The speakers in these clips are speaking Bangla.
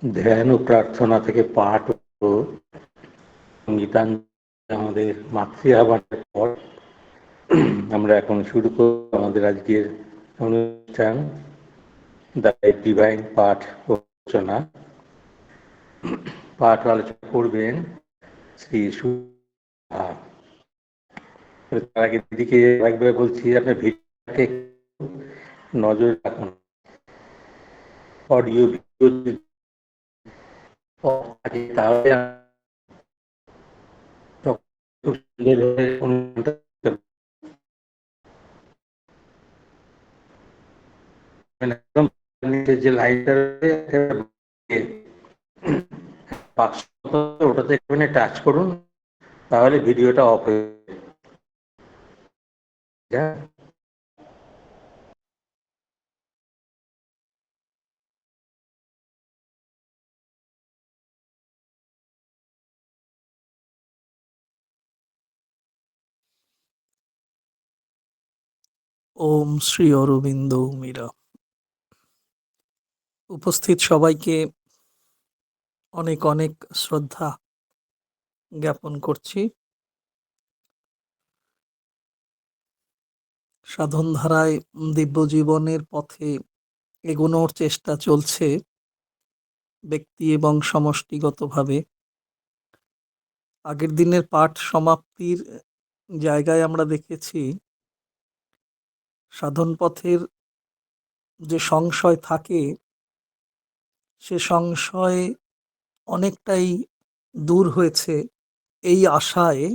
ধ্যান ও প্রার্থনা থেকে পাঠ ও গীতাঞ্জলি আমাদের মাতৃআহ্বানের পর আমরা এখন শুরু করব আমাদের আজকের অনুষ্ঠান দ্য ডিভাইন পাঠ ও আলোচনা। পাঠ আলোচনা করবেন শ্রী সুধা। তার আগে দিদিকে একবার বলছি, আপনার ভিডিওটাকে নজর রাখুন, অডিও ভিডিও তাহলে খুব সুন্দরভাবে অনুষ্ঠানটা একদম যে লাইনটা ওটাতে একটুখানি টাচ করুন, তাহলে ভিডিওটা অফ হয়ে যায়। ওম শ্রী অরবিন্দ মীরা। উপস্থিত সবাইকে অনেক অনেক শ্রদ্ধা জ্ঞাপন করছি। সাধন ধারায় দিব্য জীবনের পথে এগোনোর চেষ্টা চলছে ব্যক্তি এবং সমষ্টিগতভাবে। আগের দিনের পাঠ সমাপ্তির জায়গায় আমরা দেখেছি সাধন পথের যে সংশয় থাকে সে সংশয় অনেকটাই দূর হয়েছে এই আশায়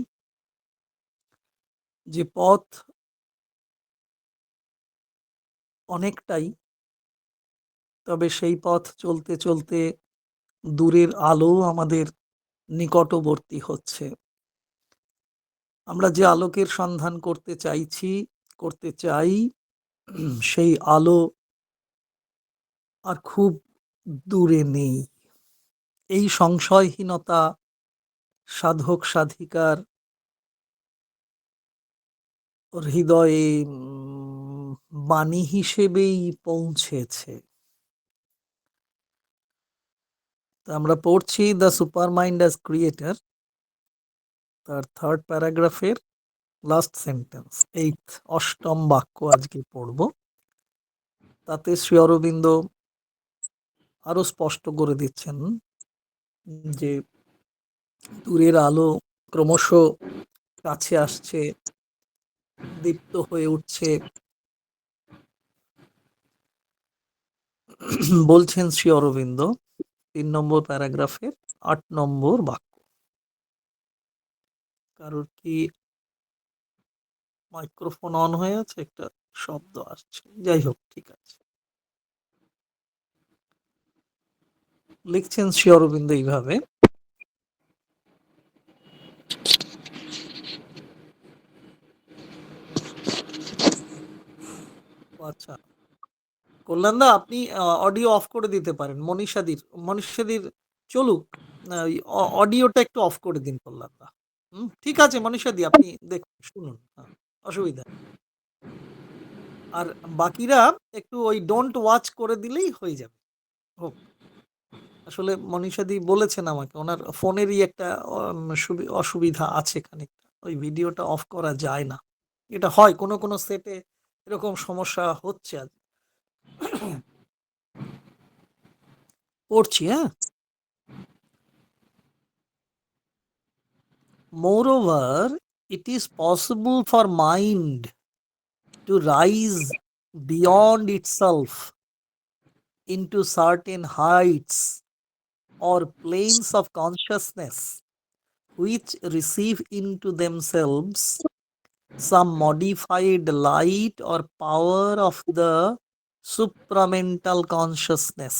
যে পথ অনেকটাই, তবে সেই পথ চলতে চলতে দূরের আলো আমাদের নিকটবর্তী হচ্ছে। আমরা যে আলোকের সন্ধান করতে চাই সেই আলো আর খুব দূরে নেই। এই সংশয়হীনতা সাধক সাধিকার হৃদয়ে বাণী হিসেবেই পৌঁছেছে। আমরা পড়ছি the super mind as creator, তার 3rd প্যারাগ্রাফের লাস্ট সেন্টেন্স, 8ম বাক্য আজকে পড়ব। তাতে শ্রী অরবিন্দ আরো স্পষ্ট করে দিচ্ছেন যে দূরের আলো ক্রমশ কাছে আসছে, দীপ্ত হয়ে উঠছে। বলছেন শ্রী অরবিন্দ 3 নম্বর প্যারাগ্রাফের 8 নম্বর বাক্য। কারোর কি মাইক্রোফোন অন হয়ে আছে? একটা শব্দ আসছে, যাই হোক, ঠিক আছে। লিখছেন শ্রী অরবিন্দ এইভাবে: আচ্ছা, কল্যাণদা আপনি অডিও অফ করে দিতে পারেন। মনীষাদির চলুক, অডিওটা একটু অফ করে দিন কল্যাণদা। ঠিক আছে মনীষাদি, আপনি দেখুন, শুনুন, অসুবিধা। আর বাকিরা একটু ওই ডোন্ট ওয়াচ করে দিলেই হয়ে যাবে। হোক। আসলে মনীষাদি বলেছেন আমাকে, ওনার ফোনেরই একটা অসুবিধা আছে খানিকটা, ওই ভিডিওটা অফ করা যায় না। এটা হয় কোনো কোনো সেটে, এরকম সমস্যা হচ্ছে। আজ পড়ছি, হ্যাঁ। Moreover, it is possible for mind to rise beyond itself into certain heights or planes of consciousness which receive into themselves some modified light or power of the supramental consciousness,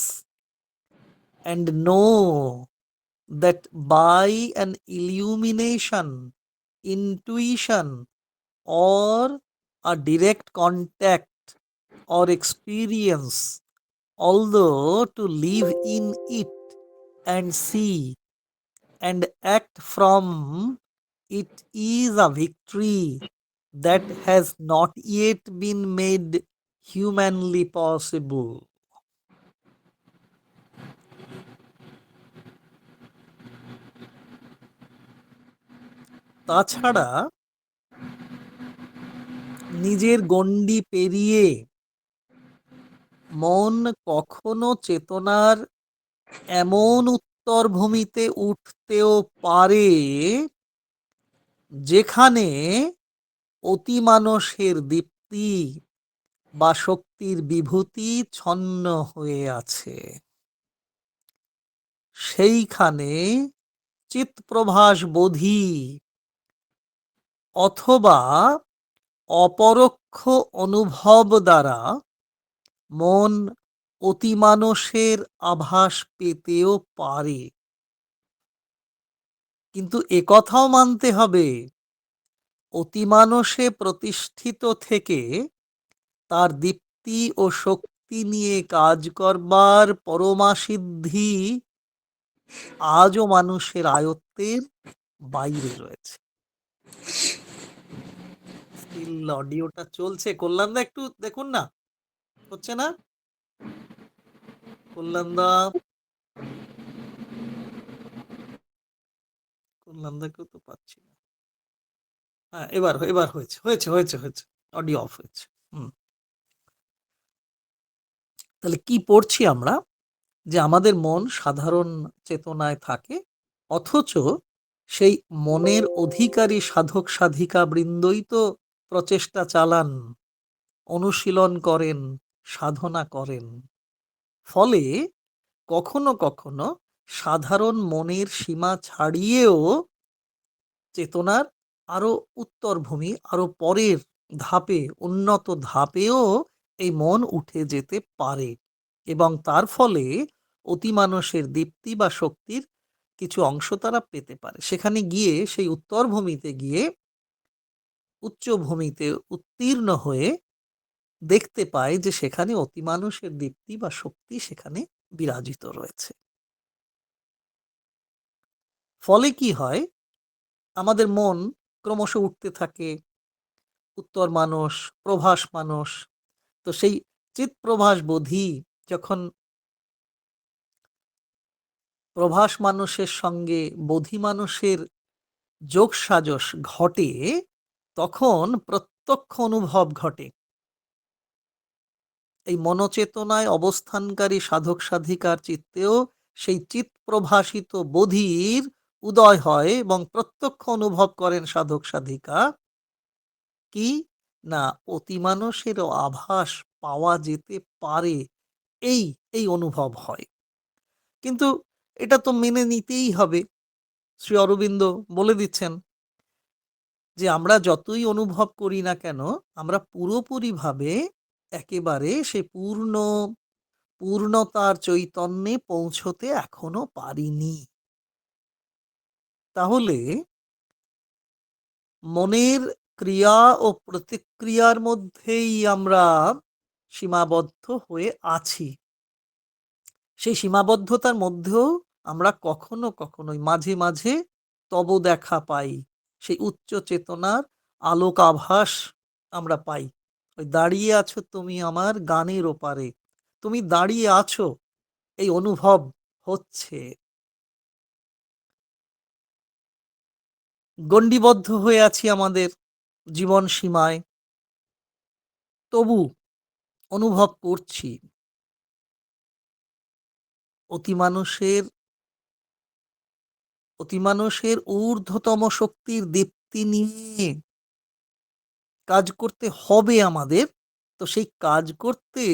and know that by an illumination, intuition, or a direct contact or experience, although to live in it and see and act from it is a victory that has not yet been made humanly possible. তাছাড়া নিজের গণ্ডি পেরিয়ে মন কখনো চেতনার এমন উত্তর ভূমিতে উঠতেও পারে যেখানে অতিমানসের দীপ্তি বা শক্তির বিভূতি ছন্ন হয়ে আছে। সেইখানে চিৎপ্রভাস বোধি অথবা অপরোক্ষ অনুভব দ্বারা মন অতিমানসের আভাস পেতেও পারে। কিন্তু একথাও মানতে হবে, অতিমানসে প্রতিষ্ঠিত থেকে তার দীপ্তি ও শক্তি নিয়ে কাজ করবার পরমাসিদ্ধি আজও মানুষের আয়ত্তের বাইরে রয়েছে। স্টিল অডিওটা চলছে, কল্যাণদা একটু দেখুন না, হচ্ছে না? কল্যাণদা, কল্যাণদাকেও তো পাচ্ছি না। হ্যাঁ, এবার এবার হয়েছে হয়েছে হয়েছে হয়েছে অডিও অফ হয়েছে। তাহলে কি পড়ছি আমরা, যে আমাদের মন সাধারণ চেতনায় থাকে, অথচ সেই মনের অধিকারী সাধক সাধিকা বৃন্দই তো প্রচেষ্টা চালান, অনুশীলন করেন, সাধনা করেন। ফলে কখনো কখনো সাধারণ মনের সীমা ছাড়িয়েও চেতনার আরো উত্তরভূমি, আরো পরের ধাপে, উন্নত ধাপেও এই মন উঠে যেতে পারে এবং তার ফলে অতিমানসের দীপ্তি বা শক্তির কিছু অংশ তারা পেতে পারে। সেখানে গিয়ে, সেই উত্তরভূমিতে গিয়ে উচ্চভূমিতে উত্তীর্ণ হয়ে দেখতে পায় যে সেখানে অতিমানসের দীপ্তি বা শক্তি সেখানে বিরাজিত রয়েছে। ফলে কি হয়, আমাদের মন ক্রমশ উঠতে থাকে উত্তর মানস, প্রভাস মানস। তো সেই চিৎপ্রভাস বোধি যখন প্রভাস মানসের সঙ্গে বোধি মানসের যোগ সাজস ঘটে, তখন প্রত্যক্ষ অনুভব ঘটে। এই মনোচেতনায় অবস্থানকারী সাধক সাধিকার চিত্তেও সেই চিৎ প্রভাসিত বোধির উদয় হয় এবং প্রত্যক্ষ অনুভব করেন সাধক সাধিকা কি না, অতিমানসেরও আভাস পাওয়া যেতে পারে, এই এই অনুভব হয়। কিন্তু এটা তো মেনে নিতেই হবে। শ্রী অরবিন্দ বলে দিচ্ছেন যে আমরা যতই অনুভব করি না কেন, আমরা পুরোপুরিভাবে একেবারে সে পূর্ণতার চৈতন্যে পৌঁছতে এখনো পারিনি। তাহলে মনের ক্রিয়া ও প্রতিক্রিয়ার মধ্যেই আমরা সীমাবদ্ধ হয়ে আছি। সেই সীমাবদ্ধতার মধ্যেও আমরা কখনো কখনোই মাঝে মাঝে তব দেখা পাই, সেই উচ্চ চেতনার আলোক আভাস আমরা পাই। ওই দাঁড়িয়ে আছো তুমি আমার গানের ওপারে, তুমি দাঁড়িয়ে আছো, এই অনুভব হচ্ছে। গণ্ডিবদ্ধ হয়ে আছি আমাদের জীবন সীমায়, তবু অনুভব করছি অতিমানুষের অতিমানুষের ঊর্ধ্বতম শক্তির দীপ্তি নিয়ে কাজ করতে হবে আমাদের। তো সেই কাজ করতে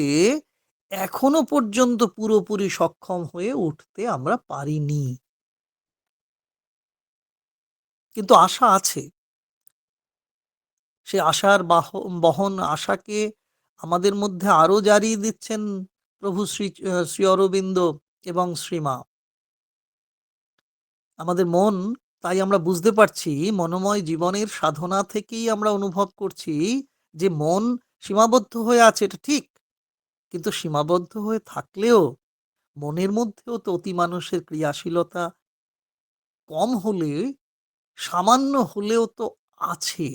এখনো পর্যন্ত পুরোপুরি সক্ষম হয়ে উঠতে আমরা পারিনি, কিন্তু আশা আছে। সে আশার বহন আশাকে আমাদের মধ্যে আরো জারিয়ে দিচ্ছেন প্রভু শ্রী অরবিন্দ এবং শ্রীমা। আমাদের মন, তাই আমরা বুঝতে পারছি, মনোময় জীবনের সাধনা থেকেই আমরা অনুভব করছি যে মন সীমাবদ্ধ হয়ে আছে, এটা ঠিক। কিন্তু সীমাবদ্ধ হয়ে থাকলেও মনের মধ্যেও তো অতিমানুষের ক্রিয়াশীলতা কম হলে, সামান্য হলেও তো আছে।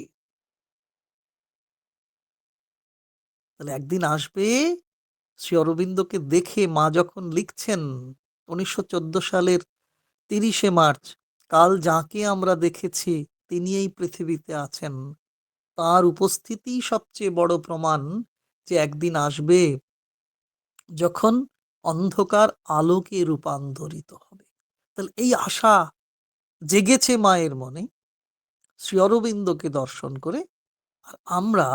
তাহলে একদিন আসবে, শ্রী অরবিন্দকে দেখে মা যখন লিখছেন 1914 সালের 30শে মার্চ, কাল যাকে আমরা দেখেছি তিনি এই পৃথিবীতে আছেন, তার উপস্থিতি সবচেয়ে বড় প্রমাণ যে একদিন আসবে যখন অন্ধকার আলোকে রূপান্তরিত হবে। তাহলে এই আশা জেগেছে মায়ের মনে শ্রী অরবিন্দকে দর্শন করে। আর আমরা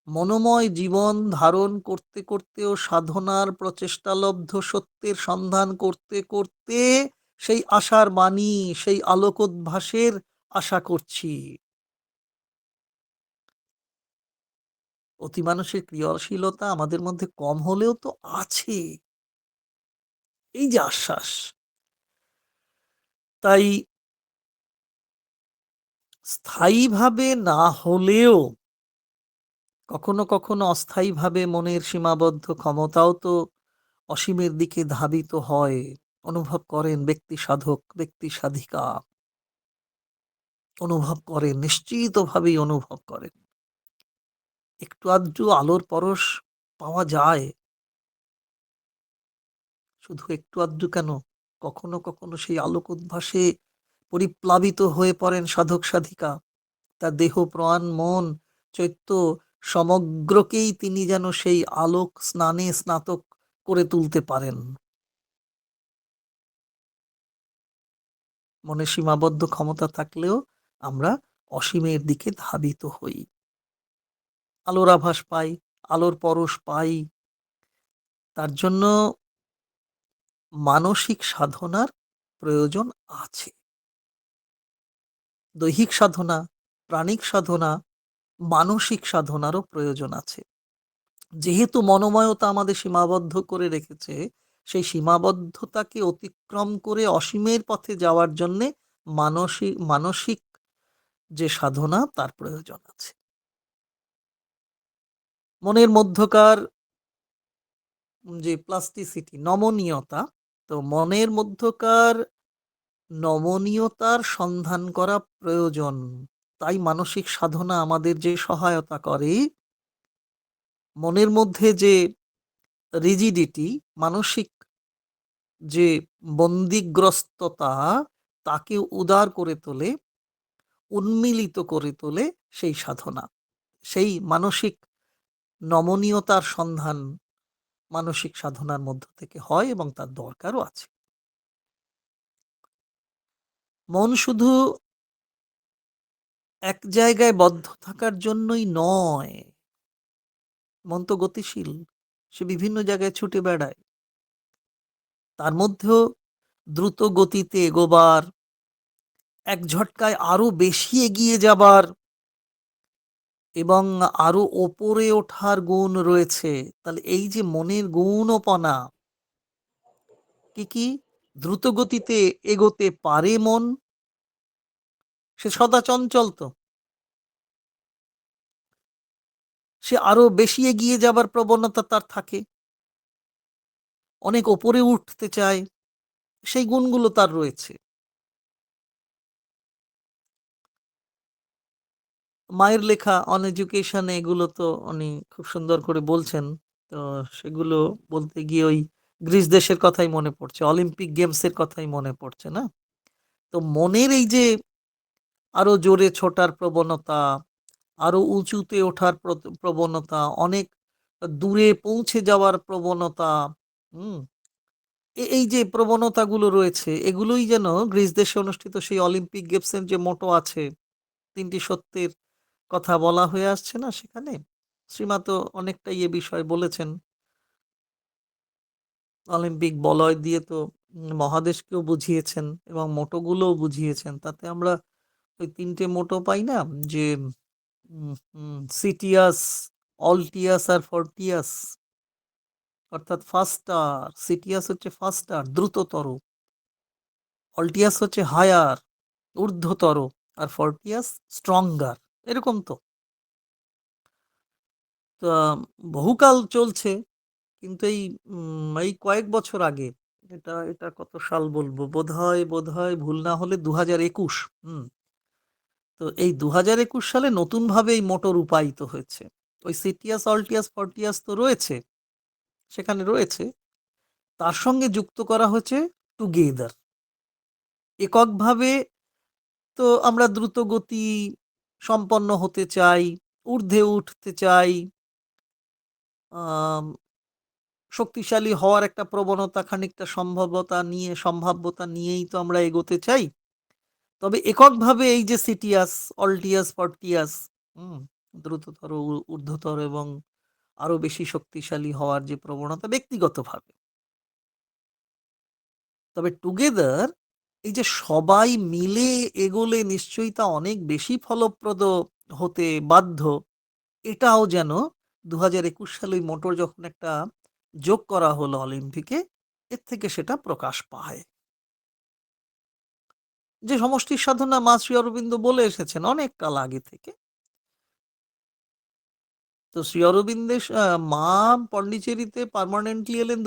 মনোময় জীবন ধারণ করতে করতেও সাধনার প্রচেষ্টালব্ধ সত্যের সন্ধান করতে করতে সেই আশার বাণী, সেই আলোকোদ্ভাসের আশা করছি। অতিমানসিক ক্রিয়াশীলতা আমাদের মধ্যে কম হলেও তো আছে, এই যে আশ্বাস। তাই স্থায়ীভাবে না হলেও কখনো কখনো অস্থায়ীভাবে মনের সীমাবদ্ধ ক্ষমতাও তো অসীমের দিকে ধাবিত হয়, অনুভব করেন ব্যক্তি সাধক, ব্যক্তি সাধিকা, অনুভব করেন, নিশ্চিতভাবেই অনুভব করেন। একটু আধটু আলোর পরশ পাওয়া যায়, শুধু একটু আধটু কেন, কখনো কখনো সেই আলোক উদ্ভাসে পরিপ্লাবিত হয়ে পড়েন সাধক সাধিকা। তার দেহ প্রাণ মন চৈত্য সমগ্রকেই তিনি যেন সেই আলোক স্নানে স্নাতক করে তুলতে পারেন। মনে সীমাবদ্ধ ক্ষমতা থাকলেও আমরা অসীমের দিকে ধাবিত হই, আলোর আভাস পাই, আলোর পরশ পাই। তার জন্য মানসিক সাধনার প্রয়োজন আছে। দৈহিক সাধনা, প্রাণিক সাধনা, মানসিক সাধনারও প্রয়োজন আছে। যেহেতু মনোময়তা আমাদের সীমাবদ্ধ করে রেখেছে, সেই সীমাবদ্ধতাকে অতিক্রম করে অসীমের পথে যাওয়ার জন্যে মানসিক মানসিক যে সাধনা তার প্রয়োজন আছে। মনের মধ্যকার যে প্লাস্টিসিটি, নমনীয়তা, তো মনের মধ্যকার নমনীয়তার সন্ধান করা প্রয়োজন। তাই মানসিক সাধনা আমাদের যে সহায়তা করে, মনের মধ্যে যে রিজিডিটি, মানসিক যে বন্দিগ্রস্ততা, তাকে উদার করে তোলে, উন্মিলিত করে তোলে সেই সাধনা। সেই মানসিক নমনীয়তার সন্ধান মানসিক সাধনার মধ্য থেকে হয় এবং তার দরকারও আছে। মন শুধু এক জায়গায় বদ্ধ থাকার জন্যই নয়, মন তো গতিশীল, সে বিভিন্ন জায়গায় ছুটে বেড়ায়। তার মধ্যেও দ্রুত গতিতে এগোবার, এক ঝটকায় আরো বেশি এগিয়ে যাবার এবং আরো ওপরে ওঠার গুণ রয়েছে। তাহলে এই যে মনের গুণপনা, কি কি দ্রুত গতিতে এগোতে পারে মন, সে সদা চঞ্চল, তো সে আরো বেশি এগিয়ে যাবার প্রবণতা তার থাকে, অনেক ওপরে উঠতে চায়, সেই গুণগুলো তার রয়েছে। মায়ের লেখা অন এডুকেশন, এগুলো তো উনি খুব সুন্দর করে বলছেন। তো সেগুলো বলতে গিয়ে ওই গ্রিস দেশের কথাই মনে পড়ছে, অলিম্পিক গেমসের কথাই মনে পড়ছে না। তো মনের এই যে আরো জোরে ছোটার প্রবণতা, আরো উঁচুতে ওঠার প্রবণতা, অনেক দূরে পৌঁছে যাওয়ার প্রবণতা, হুম, এই যে প্রবণতাগুলো রয়েছে, এগুলোই যেন গ্রিস দেশে অনুষ্ঠিত সেই অলিম্পিক গেমসের যে মোটো আছে, 3টি সত্যের কথা বলা হয়ে আসছে না সেখানে, শ্রীমা তো অনেকটাই এ বিষয়ে বলেছেন। অলিম্পিক বলয় দিয়ে তো মহাদেশকেও বুঝিয়েছেন এবং মোটোগুলোও বুঝিয়েছেন। তাতে আমরা ওই 3টে মোটো পাই না, যে সিটিয়াস, অলটিয়াস আর ফর্টিয়াস, অর্থাৎ ফাস্টার, সিটিয়াস হচ্ছে ফাস্টার দ্রুততর, অলটিয়াস হচ্ছে হায়ার ঊর্ধ্বতর, আর ফর্টিয়াস স্ট্রঙ্গার। এরকম তো তা বহুকাল চলছে, কিন্তু এই কয়েক বছর আগে, এটা এটা কত সাল বলবো, বোধহয় ভুল না হলে 2021। তো এই 2021 সালে নতুন ভাবে এই মোটর রূপায়িত হয়েছে। ওই সিটিয়াস, অলটিয়াস, ফর্টিয়াস তো রয়েছে, সেখানে রয়েছে, তার সঙ্গে যুক্ত করা হয়েছে টুগেদার, এককভাবে তো আমরা দ্রুত গতি সম্পন্ন হতে চাই, ঊর্ধ্বে উঠতে চাই, আম শক্তিশালী হওয়ার একটা প্রবণতা, খানিকটা সম্ভাব্যতা নিয়েই তো আমরা এগোতে চাই। তবে এককভাবে এই যে সিটিয়াস, অল্টিয়াস, ফর্টিয়াস, হুম? দ্রুততর, ঊর্ধ্বতর এবং আরো বেশি শক্তিশালী হওয়ার যে প্রবণতা ব্যক্তিগতভাবে। তবে টুগেদার এই যে সবাই মিলে এগোলে নিশ্চয়ই তা অনেক বেশি ফলপ্রদ হতে বাধ্য। এটাও যেন ২০২১ সালে ওই মোটর যখন একটা যোগ করা হলো অলিম্পিকে, এর থেকে সেটা প্রকাশ পায়। যে সমষ্টির সাধনা মা শ্রী অরবিন্দ বলে এসেছেন অনেক কাল আগে থেকে। তো শ্রী অরবিন্দের মা পন্ডিচেরিতে পার্মানেন্টলি এলেন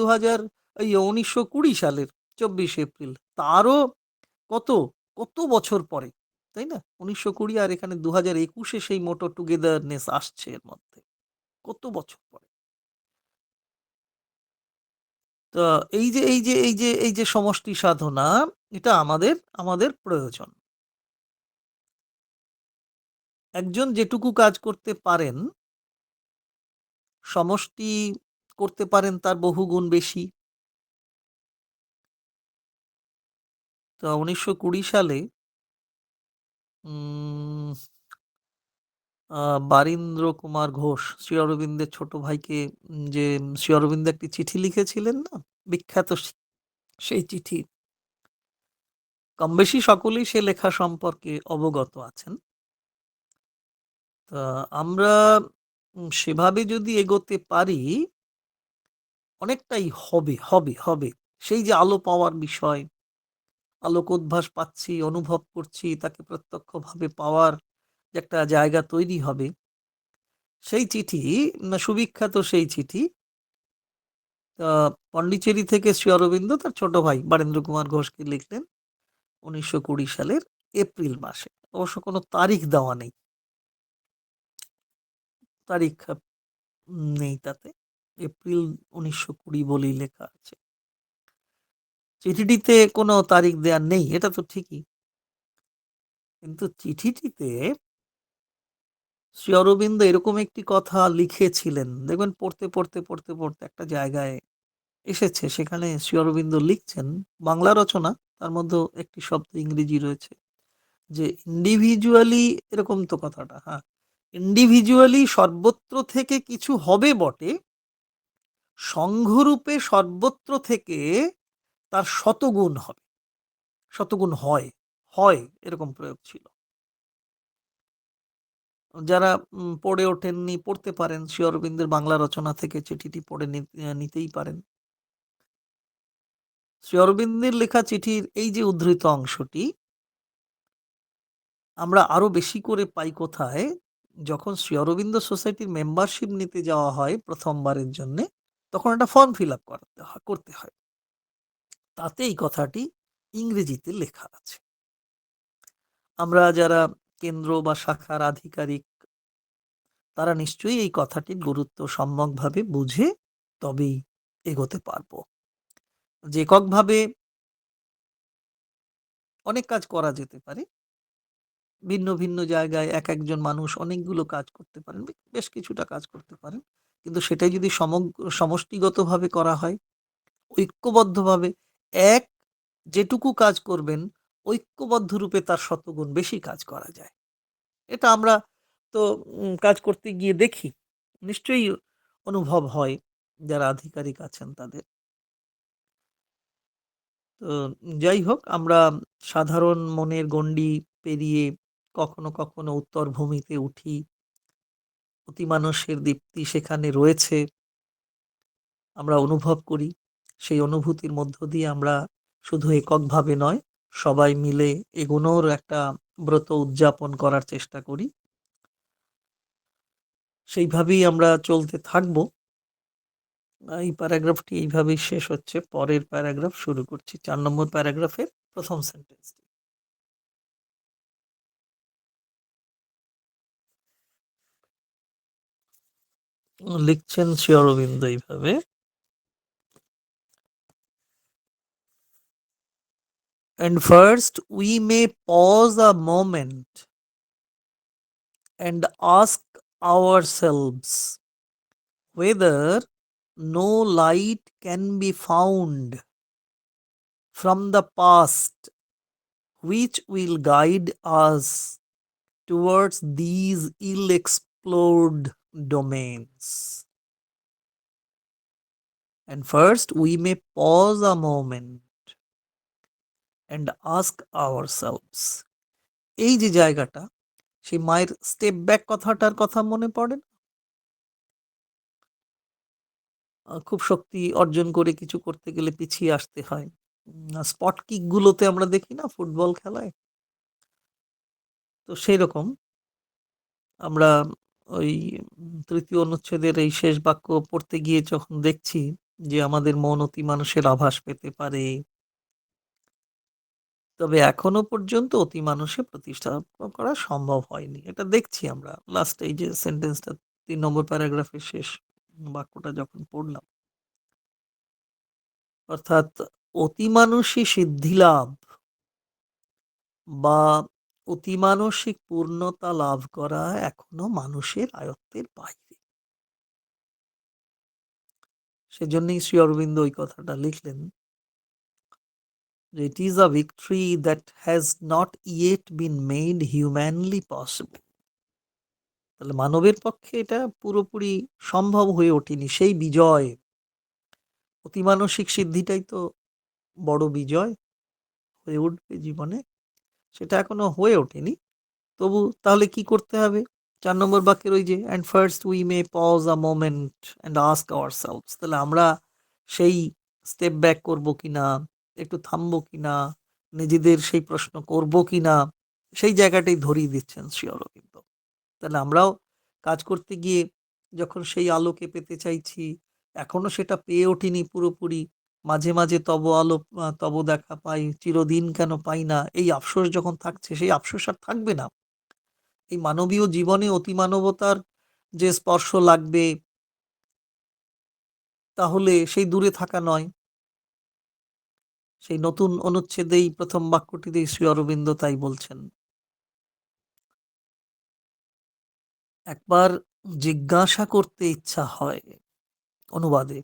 ১৯২০ সালের ২৪ এপ্রিল। তারও কত, কত বছর পরে, তাই না? ১৯২০ আর এখানে ২০২১ এ সেই মোটো টুগেদারনেস আসছে এর মধ্যে। কত বছর পরে। তো এই যে সমষ্টি সাধনা, এটা আমাদের প্রয়োজন। একজন যেটুকু কাজ করতে পারেন, সমষ্টি করতে পারেন তার বহুগুণ বেশি। তো ১৯২০ সালে উম আ বারীন্দ্র কুমার ঘোষ শ্রী অরবিন্দের ছোট ভাইকে, যে শ্রী অরবিন্দ একটি চিঠি লিখেছিলেন না? বিখ্যাত সেই চিঠি। কমবেশি সকলেই সে লেখা সম্পর্কে অবগত আছেন। তা আমরা সেভাবে যদি এগোতে পারি, অনেকটাই হবে। সেই যে আলো পাওয়ার বিষয়, আলোকোদ্ভাস পাচ্ছি, অনুভব করছি, তাকে প্রত্যক্ষভাবে পাওয়ার যে একটা জায়গা তৈরি হবে, সেই চিঠি, সুবিখ্যাত সেই চিঠি আ পন্ডিচেরি থেকে শ্রী অরবিন্দ তার ছোট ভাই বারীন্দ্র কুমার ঘোষকে লিখলেন ১৯২০ সালের এপ্রিল মাসে। অবশ্য কোনো তারিখ দেওয়া নেই। তারিখ নেই তাতে। এপ্রিল ১৯২০ বলেই লেখা আছে। চিঠিটিতে কোনো তারিখ দেয়া নেই, এটা তো ঠিকই। কিন্তু চিঠিটিতে শ্রী অরবিন্দ এরকম একটি কথা লিখেছিলেন। দেখবেন পড়তে একটা জায়গায় এসেছে, সেখানে শ্রী অরবিন্দ লিখছেন, বাংলা রচনা, তার মধ্যেও একটি শব্দ ইংরেজি রয়েছে, যে ইন্ডিভিজুয়ালি, এরকম তো কথাটা, হ্যাঁ, ইন্ডিভিজুয়ালি সর্বত্র থেকে কিছু হবে বটে, সংঘরূপে সর্বত্র থেকে তার শতগুণ হবে, শতগুণ হয় এরকম প্রয়োগ ছিল। যারা পড়ে ওঠেননি, পড়তে পারেন, শ্রী অরবিন্দের বাংলা রচনা থেকে চিঠিটি পড়ে নিতেই পারেন। শ্রী অরবিন্দের লেখা চিঠির এই যে উদ্ধৃত অংশটি আমরা আরো বেশি করে পাই কোথায়? যখন শ্রী অরবিন্দ সোসাইটির মেম্বারশিপ নিতে যাওয়া হয় প্রথমবারের জন্যে, তখন একটা ফর্ম ফিল আপ করতে হয়। তাতে এই কথাটি ইংরেজিতে লেখা আছে। আমরা যারা কেন্দ্র বা শাখার আধিকারিক, তারা নিশ্চয়ই এই কথাটির গুরুত্ব সম্যকভাবে বুঝে তবেই এগোতে পারবো। যে এককভাবে অনেক কাজ করা যেতে পারে। ভিন্ন জায়গায় একজন মানুষ অনেকগুলো কাজ করতে পারেন, বেশ কিছুটা কাজ করতে পারেন। কিন্তু সেটাই যদি সমষ্টিগতভাবে করা হয়, ঐক্যবদ্ধভাবে, এক যেটুকু কাজ করবেন, ঐক্যবদ্ধ রূপে তার শতগুণ বেশি কাজ করা যায়। এটা আমরা তো কাজ করতে গিয়ে দেখি। নিশ্চয়ই অনুভব হয় যারা আধিকারিক আছেন তাদের। তো যাই হোক, আমরা সাধারণ মনের গণ্ডি পেরিয়ে কখনো উত্তর ভূমিতে উঠি। অতিমানসের দীপ্তি সেখানে রয়েছে। আমরা অনুভব করি। সেই অনুভূতির মধ্য দিয়ে আমরা শুধু এককভাবে নয়, সবাই মিলে এগোনোর একটা ব্রত উদযাপন করার চেষ্টা করি। সেইভাবেই আমরা চলতে থাকব। এই প্যারাগ্রাফটি এইভাবেই শেষ হচ্ছে। পরের প্যারাগ্রাফ শুরু করছি। ৪ নম্বর প্যারাগ্রাফের ১ম সেন্টেন্সটি। লিখছেন শ্রী অরবিন্দ এইভাবে, And first, we may pause a moment and ask ourselves whether no light can be found from the past which will guide us towards these ill explored domains. And first, we may pause a moment and ask ourselves, এই যে জায়গাটা, সেই মায়ের স্টেপ ব্যাক কথাটার কথা মনে পড়ে না? খুব শক্তি অর্জন করে কিছু করতে গেলে পিছিয়ে আসতে হয়। স্পট কিক গুলোতে আমরা দেখি না ফুটবল খেলায়? তো সেইরকম আমরা ওই তৃতীয় অনুচ্ছেদের এই শেষ বাক্য পড়তে গিয়ে যখন দেখছি যে আমাদের মন অতিমানুষের আভাস পেতে পারে, তবে এখনো পর্যন্ত অতিমানুষে প্রতিষ্ঠা করা সম্ভব হয়নি। এটা দেখছি আমরা লাস্ট এই যে সেন্টেন্সটা ৩ নম্বর প্যারাগ্রাফের শেষ বাক্যটা যখন পড়লাম। অর্থাৎ অতিমানুষী সিদ্ধিলাভ বা অতিমানসিক পূর্ণতা লাভ করা এখনো মানুষের আয়ত্তের বাইরে। সেজন্যই শ্রী অরবিন্দ ওই কথাটা লিখলেন যে, "It is a victory that has not yet been made humanly possible." তাহলে মানবের পক্ষে এটা পুরোপুরি সম্ভব হয়ে ওঠেনি। সেই বিজয়, অতিমানসিক সিদ্ধিটাই তো বড় বিজয় হয়ে উঠবে জীবনে। সেটা এখনো হয়ে ওঠেনি। তবু তাহলে কি করতে হবে? ৪ নম্বর বাক্যের ওই যে "and first we may pause a moment and ask ourselves" তাহলে আমরা সেই স্টেপ ব্যাক করব কিনা, একটু থামবো কিনা, নিজেদের সেই প্রশ্ন করব কিনা, সেই জায়গাটাই ধরিয়ে দিচ্ছেন শ্রী অরবিন্দ। তাহলে আমরাও কাজ করতে গিয়ে যখন সেই আলোকে পেতে চাইছি, এখনো সেটা পেয়ে ওঠিনি পুরোপুরি। মাঝে, মাঝে তব আলো তব দেখা পাই, চিরদিন কেন পাই না? এই আফসোস যখন থাকছে, সেই আফসোস আর থাকবে না। এই মানবীয় জীবনে অতিমানবতার যে স্পর্শ লাগবে, তাহলে সেই দূরে থাকা নয়। সেই নতুন অনুচ্ছেদেই ১ম বাক্যটিতেই শ্রী অরবিন্দ তাই বলছেন। একবার জিজ্ঞাসা করতে ইচ্ছা হয়, অনুবাদে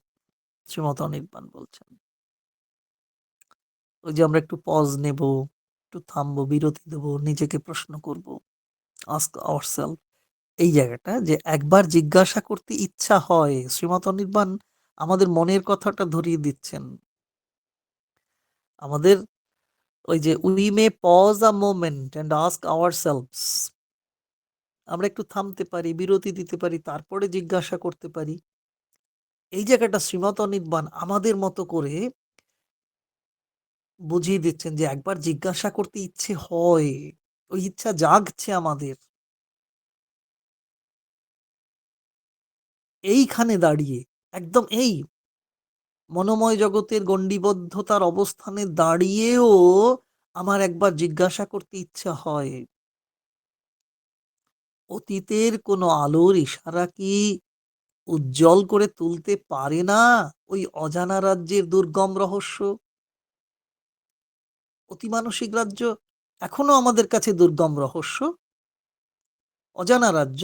শ্রীমত অনির্বাণ বলছেন। ওই যে আমরা একটু পজ নেব, একটু থামবো, বিরতি দেব, নিজেকে প্রশ্ন করব, আস্ক আওয়ারসেলফ। এই জায়গাটা যে একবার জিজ্ঞাসা করতে ইচ্ছা হয়, শ্রীমত অনির্বাণ আমাদের মনের কথাটা ধরিয়ে দিচ্ছেন। আমাদের ওই যে we may pause a moment and ask ourselves, আমরা একটু থামতে পারি, বিরতি দিতে পারি, তারপরে জিজ্ঞাসা করতে পারি। এই জায়গাটা শ্রীমত অনির্বাণ আমাদের মতো করে বুঝিয়ে দিচ্ছেন যে একবার জিজ্ঞাসা করতে ইচ্ছে হয়, ওই ইচ্ছা জাগছে আমাদের। এইখানে দাঁড়িয়ে, একদম এই মনোময় জগতের গণ্ডিবদ্ধতার অবস্থানে দাঁড়িয়েও আমার একবার জিজ্ঞাসা করতে ইচ্ছা হয়, অতীতের কোনো আলোর ইশারা কি উজ্জ্বল করে তুলতে পারে না ওই অজানা রাজ্যের দুর্গম রহস্য? অতিমানসিক রাজ্য এখনো আমাদের কাছে দুর্গম রহস্য, অজানা রাজ্য,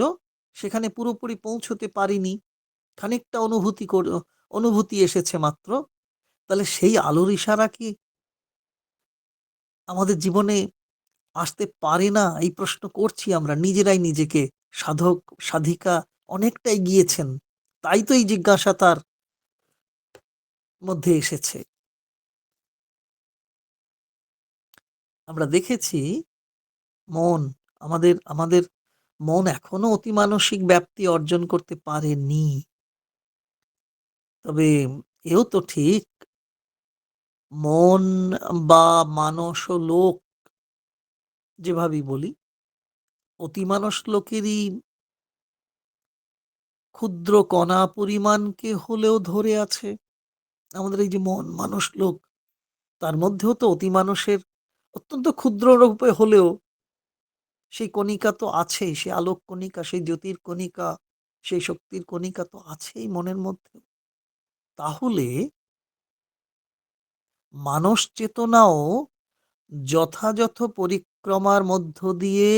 সেখানে পুরোপুরি পৌঁছতে পারিনি, খানিকটা অনুভূতি এসেছে মাত্র। তাহলে সেই আলোর ইশারা কি আমাদের জীবনে আসতে পারে না? এই প্রশ্ন করছি আমরা নিজেরাই নিজেকে। সাধক সাধিকা অনেকটাই গিয়েছেন, তাই তো এই জিজ্ঞাসা তার মধ্যে এসেছে। আমরা দেখেছি মন, আমাদের আমাদের মন এখনো অতিমানসিক ব্যাপ্তি অর্জন করতে পারেনি। তবে এও তো ঠিক, মন বা মানস ও লোক যেভাবেই বলি, অতিমানস লোকেরই ক্ষুদ্র কণা পরিমাণকে হলেও ধরে আছে। আমাদের এই যে মন, মানুষ, লোক, তার মধ্যেও তো অতিমানসের অত্যন্ত ক্ষুদ্র রূপে হলেও সেই কণিকা তো আছেই, সেই আলোক কণিকা, সেই জ্যোতির কণিকা, সেই শক্তির কণিকা তো আছেই মনের মধ্যে। তাহলে মানস চেতনাও যথাযথ পরিক্রমার মধ্য দিয়ে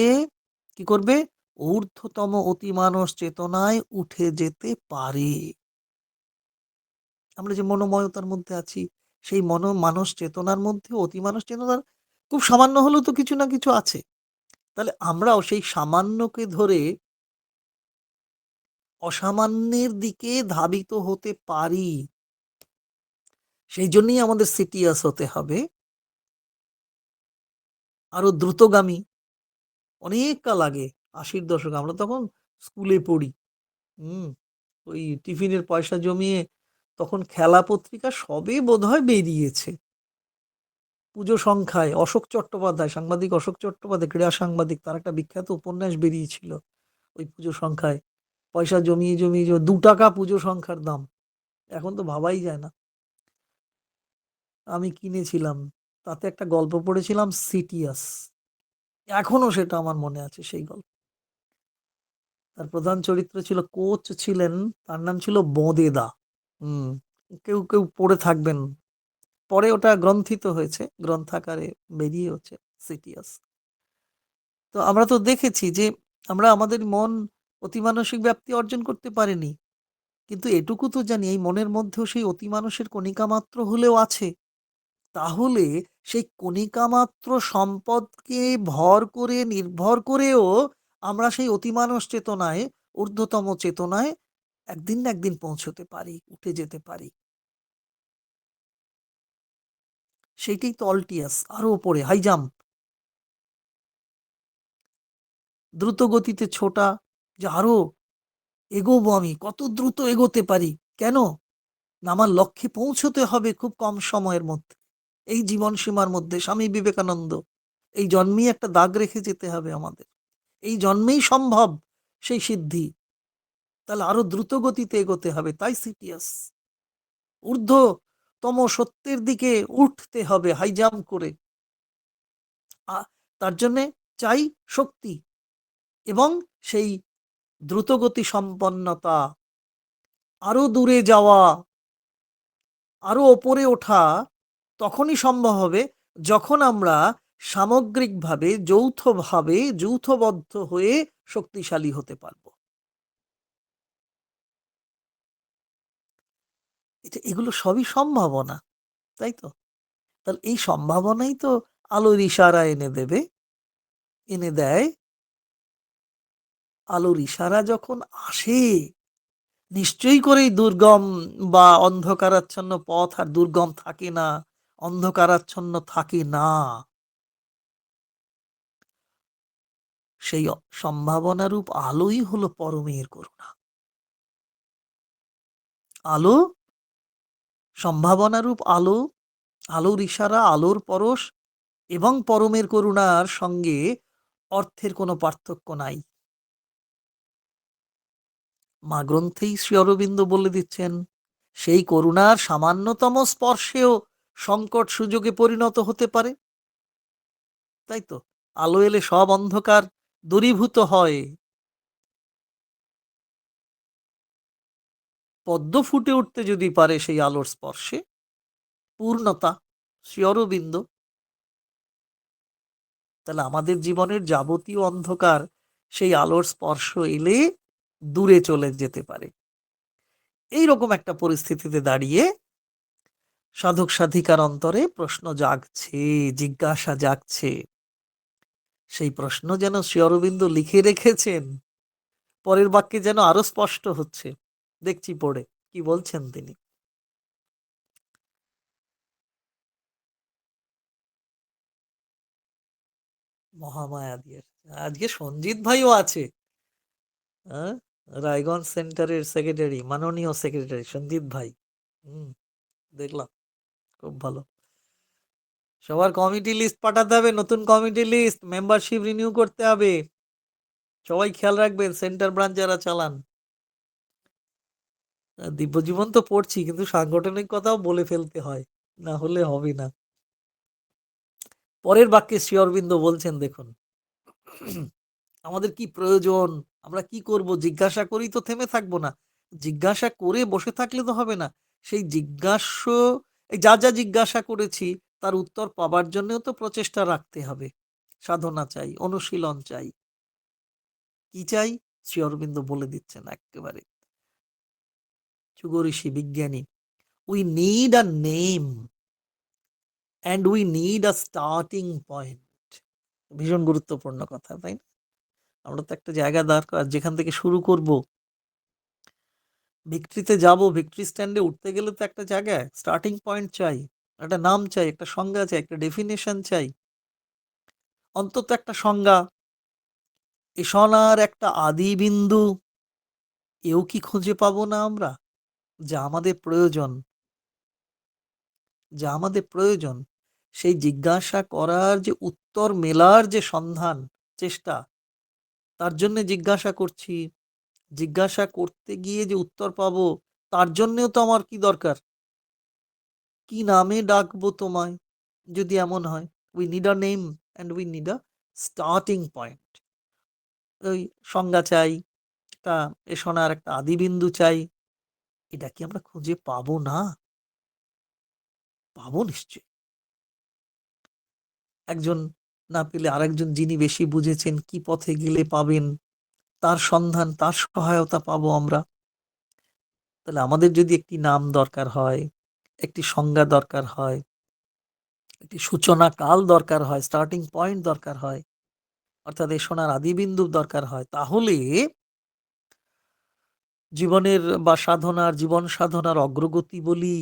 কি করবে? ঊর্ধ্বতম অতিমানস চেতনায় উঠে যেতে পারে। আমরা যে মনোময়তার মধ্যে আছি, সেই মানস চেতনার মধ্যে অতিমানস চেতনার খুব সামান্য হলেও তো কিছু না কিছু আছে। তাহলে আমরাও সেই সামান্যকে ধরে অসামান্যের দিকে ধাবিত হতে পারি। সেই জন্যই আমাদের সিটিয়াস হতে হবে, আরো দ্রুতগামী। অনেক কাল আগে ৮০-র দশকে আমরা তখন স্কুলে পড়ি। হুম, ওই টিফিনের পয়সা জমিয়ে তখন খেলা পত্রিকা সবে বোধহয় বেরিয়েছে। পুজো সংখ্যায় অশোক চট্টোপাধ্যায়, সাংবাদিক অশোক চট্টোপাধ্যায়, ক্রীড়া সাংবাদিক, তার একটা বিখ্যাত উপন্যাস বেরিয়েছিল ওই পুজো সংখ্যায়। পয়সা জমিয়ে জমিয়ে ৳২ পুজো সংখ্যার দাম। এখন তো ভাবাই যায় না। আমি কিনেছিলাম। তাতে একটা গল্প পড়েছিলাম সিটিয়াস। এখনো সেটা আমার মনে আছে সেই গল্প। তার প্রধান চরিত্র ছিল, কোচ ছিলেন, তার নাম ছিল বোঁদেদা। হুম, কেউ কেউ পড়ে থাকবেন। পরে ওটা গ্রন্থিত হয়েছে, গ্রন্থাকারে বেরিয়েওছে সিটিয়াস। তো আমরা তো দেখেছি যে আমরা আমাদের মন অতিমানসিক ব্যাপ্তি অর্জন করতে পারিনি, কিন্তু এটুকু তো জানি এই মনের মধ্যেও সেই অতিমানসের কণিকা মাত্র হলেও আছে। তাহলে সেই কণিকা মাত্র সম্পদকে ভর করে নির্ভর করেও আমরা সেই অতিমানস চেতনায়, ঊর্ধ্বতম চেতনায় একদিন না একদিন পৌঁছতে পারি, উঠে যেতে পারি। সেইটাই তো অলটিয়াস, আরো উপরে হাই জাম্প, দ্রুত গতিতে ছোটা, যে আরো এগোবো, আমি কত দ্রুত এগোতে পারি। কেন না? আমার লক্ষ্যে পৌঁছতে হবে খুব কম সময়ের মধ্যে, এই জীবন সীমার মধ্যে। স্বামী বিবেকানন্দ এই জন্মেই একটা দাগ রেখে যেতে হবে আমাদের, এই জন্মেই সম্ভব সেই সিদ্ধি। তাহলে আরো দ্রুত গতিতে এগোতে হবে, তাই সিটিয়াস। ঊর্ধ্বতম সত্যের দিকে উঠতে হবে হাই জাম্প করে। তার জন্যে চাই শক্তি এবং সেই দ্রুতগতি সম্পন্নতা। আরো দূরে যাওয়া, আরো ওপরে ওঠা তখনই সম্ভব হবে যখন আমরা সামগ্রিকভাবে, যৌথভাবে, যৌথবদ্ধ হয়ে শক্তিশালী হতে পারবো। এগুলো সবই সম্ভাবনা, তাই তো? তাহলে এই সম্ভাবনাই তো আলোর ইশারা এনে দেবে, এনে দেয়। আলোর ইশারা যখন আসে, নিশ্চয়ই করেই দুর্গম বা অন্ধকারাচ্ছন্ন পথ আর দুর্গম থাকে না, অন্ধকারাচ্ছন্ন থাকে না। সেই সম্ভাবনারূপ আলোই হলো পরমের করুণা। আলো, সম্ভাবনারূপ আলো, আলোর ইশারা, আলোর পরশ এবং পরমের করুণার সঙ্গে অর্থের কোনো পার্থক্য নাই। মা গ্রন্থেই শ্রী অরবিন্দ বলে দিচ্ছেন, সেই করুণার সামান্যতম স্পর্শেও সংকট সুযোগে পরিণত হতে পারে, তাই তো? আলো এলে সব অন্ধকার দূরীভূত হয়। পদ্ম ফুটে উঠতে যদি পারে সেই আলোর স্পর্শে, পূর্ণতা, শ্রী অরবিন্দ, তাহলে আমাদের জীবনের যাবতীয় অন্ধকার সেই আলোর স্পর্শ এলে দূরে চলে যেতে পারে। এইরকম একটা পরিস্থিতিতে দাঁড়িয়ে সাধক সাধিকার অন্তরে প্রশ্ন জাগছে, জিজ্ঞাসা জাগছে। সেই প্রশ্ন যেন শ্রী অরবিন্দ লিখে রেখেছেন, পরের বাক্যে যেন আরো স্পষ্ট হচ্ছে। দেখছি পড়ে কি বলছেন তিনি। মহামায়া দিয়ে আজকে সঞ্জিত ভাইও আছে। হ্যাঁ, রায়গঞ্জ সেন্টারের সেক্রেটারি, মাননীয় সেক্রেটারি সঞ্জিত ভাই। হুম, দেখলাম, খুব ভালো। সবার কমিটি লিস্ট পাঠাতে হবে, নতুন কমিটি লিস্ট, মেম্বারশিপ রিনিউ করতে হবে। সবাই খেয়াল রাখবেন, সেন্টার ব্রাঞ্চ যারা চালান। দিব্যজীবন তো পড়ছি, কিন্তু সাংগঠনিক কথাও বলে ফেলতে হয়, না হলে হবে না। পরের বাক্যে শ্রী অরবিন্দ বলছেন, দেখুন, আমাদের কি প্রয়োজন, আমরা কি করব, জিজ্ঞাসা করেই তো থেমে থাকবো না। জিজ্ঞাসা করে বসে থাকলে তো হবে না। সেই জিজ্ঞাসা, এই যা যা জিজ্ঞাসা করেছি তার উত্তর পাবার জন্যও তো প্রচেষ্টা রাখতে হবে, সাধনা চাই, অনুশীলন চাই। কি চাই? শ্রী অরবিন্দ বলে দিচ্ছেন একেবারে যুগ ঋষি বিজ্ঞানী, we need a name and we need a starting point. ভীষণ গুরুত্বপূর্ণ কথা, তাই না? আমরা তো একটা জায়গা দরকার যেখান থেকে শুরু করব। ভিক্টরিতে যাব, ভিক্টরি স্ট্যান্ডে উঠতে গেলে তো একটা জায়গায় স্টার্টিং পয়েন্ট চাই, একটা নাম চাই, একটা সংজ্ঞা চাই, একটা ডেফিনেশন চাই, অন্তত একটা সংজ্ঞা। এসনার একটা আদি বিন্দু এও কি খুঁজে পাবো না আমরা? যা আমাদের প্রয়োজন, যা আমাদের প্রয়োজন, সেই জিজ্ঞাসা করার যে উত্তর মেলার যে সন্ধান, চেষ্টা, তার জন্য জিজ্ঞাসা করছি। জিজ্ঞাসা করতে গিয়ে যে উত্তর পাবো, তার জন্যেও তো আমার কি দরকার? কি নামে ডাকবো তোমায়? যদি এমন হয়, we need a name and we need a starting point. ওই সংজ্ঞা চাই, একটা এসনার একটা আদিবিন্দু চাই। এটা কি আমরা খুঁজে পাবো না? পাবো নিশ্চয়ই। একজন না পেলে আরেকজন, যিনি বেশি বুঝেছেন, কি পথে গেলে পাবেন, তার সন্ধান, তার সহায়তা পাবো আমরা। তাহলে আমাদের যদি একটি নাম দরকার হয়, একটি সংজ্ঞা দরকার হয়, একটি সূচনা কাল দরকার হয়, স্টার্টিং পয়েন্ট দরকার হয়, অর্থাৎ এসনার আদিবিন্দু দরকার হয়, তাহলে জীবনের বা সাধনার, জীবন সাধনার অগ্রগতি বলি,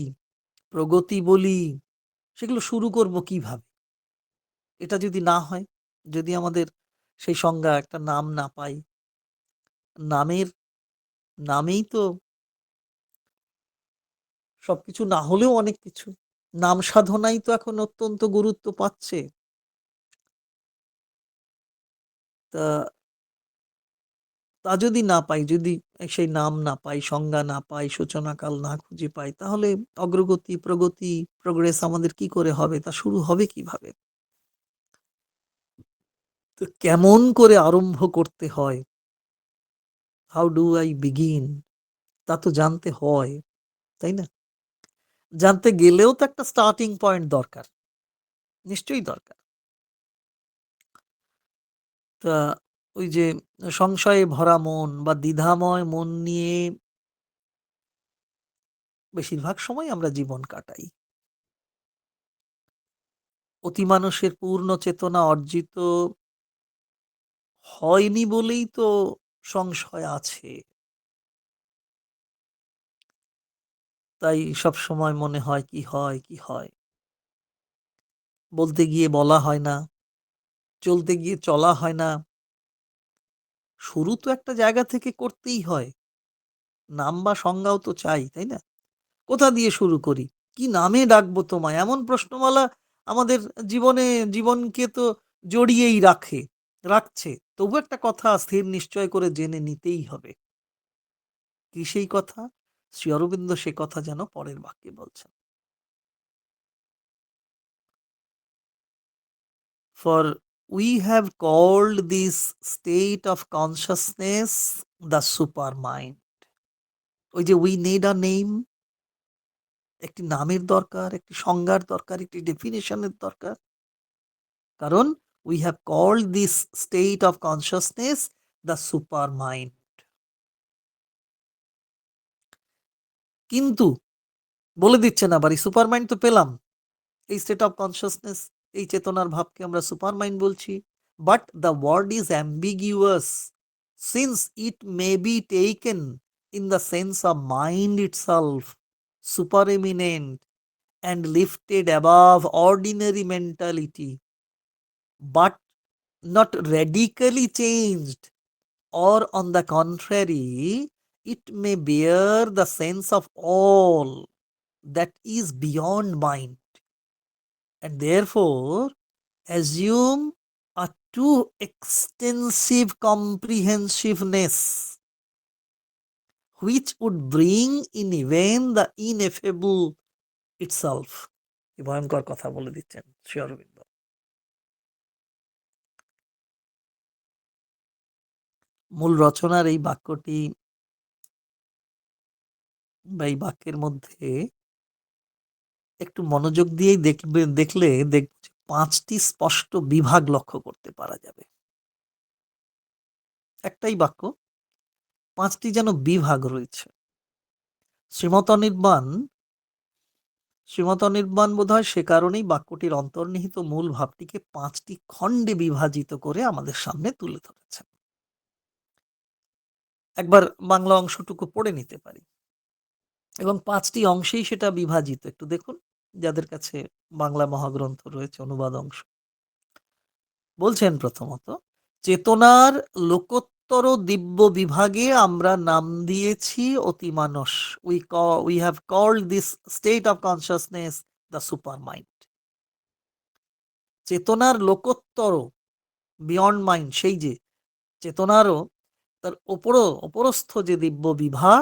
প্রগতি বলি, সেগুলো শুরু করব কিভাবে? এটা যদি না হয়, যদি আমাদের সেই সংজ্ঞা, একটা নাম না পাই, নামের নামেই তো সবকিছু, না হলেও অনেক কিছু। নাম সাধনাই তো এখন অত্যন্ত গুরুত্ব পাচ্ছে। তা তা যদি না পাই, যদি সেই নাম না পাই, সংজ্ঞা না পাই, সূচনাকাল না খুঁজে পাই, তাহলে অগ্রগতি, প্রগতি, প্রোগ্রেস আমাদের কি করে হবে? তা শুরু হবে কিভাবে? তো কেমন করে আরম্ভ করতে হয়? How do I begin? তা তো জানতে হয়, তাই না? জানতে গেলেও তো একটা স্টার্টিং পয়েন্ট দরকার, নিশ্চয়ই দরকার। তা ওই যে সংশয়ে ভরা মন বা দ্বিধাময় মন নিয়ে বেশিরভাগ সময় আমরা জীবন কাটাই। অতিমানুষের পূর্ণ চেতনা অর্জিত হয়নি বলেই তো সংশয় আছে। তাই সব সময় মনে হয় কি হয়, কি হয়। বলতে গিয়ে বলা হয় না, চলতে গিয়ে চলা হয় না। শুরু তো একটা জায়গা থেকে করতেই হয়। নাম বা সংজ্ঞাও তো চাই, তাই না? কোথা দিয়ে শুরু করি? কি নামে ডাকবো তোমায়? এমন প্রশ্নমালা আমাদের জীবনে, জীবনকে তো জড়িয়েই রাখছে। তবু একটা কথা স্থির নিশ্চয় করে জেনে নিতেই হবে। কি সেই কথা? শ্রী অরবিন্দ সে কথা যেন পরের বাক্যে বলছেন। For we have called this state of consciousness the supermind. ওই যে we need a name, একটি নামের দরকার, একটি সংজ্ঞার দরকার, একটি ডেফিনেশনের দরকার। কারণ we have called this state of consciousness the supermind. কিন্তু বলে দিচ্ছেন আবার, এই সুপারমাইন্ড তো পেলাম, এই স্টেট অফ কনসিয়াসনেস, এই চেতনার ভাবকে আমরা সুপার মাইন্ড বলছি। But the word is ambiguous since it may be taken in the sense of mind itself, super eminent and lifted above ordinary mentality, but not radically changed, or on the contrary, it may bear the sense of all that is beyond mind, and therefore assume a too extensive comprehensiveness which would bring in even the ineffable itself. কি ভয়ঙ্কর কথা বলে দিচ্ছেন শ্রী অরবিন্দ। মূল রচনার এই বাক্যটি বা এই বাক্যের মধ্যে একটু মনোযোগ দিয়েই দেখলে দেখব যে ৫টি স্পষ্ট বিভাগ লক্ষ্য করতে পারা যাবে। একটাই বাক্য, ৫টি যেন বিভাগ রয়েছে। শ্রীমত অনির্বাণ বোধহয় সে কারণেই বাক্যটির অন্তর্নিহিত মূল ভাবটিকে ৫টি খণ্ডে বিভাজিত করে আমাদের সামনে তুলে ধরেছেন। একবার বাংলা অংশটুকু পড়ে নিতে পারি এবং ৫টি অংশেই সেটা বিভাজিত। একটু দেখুন যাদের কাছে বাংলা মহাগ্রন্থ রয়েছে, অনুবাদ অংশ। বলছেন প্রথমত, চেতনার লোকোত্তর দিব্য বিভাগে আমরা নাম দিয়েছি অতিমানস। We have called this state of consciousness the super mind. চেতনার লোকোত্তর, বিয়ন্ড মাইন্ড, সেই যে চেতনারও তার অপরস্থ যে দিব্য বিভা,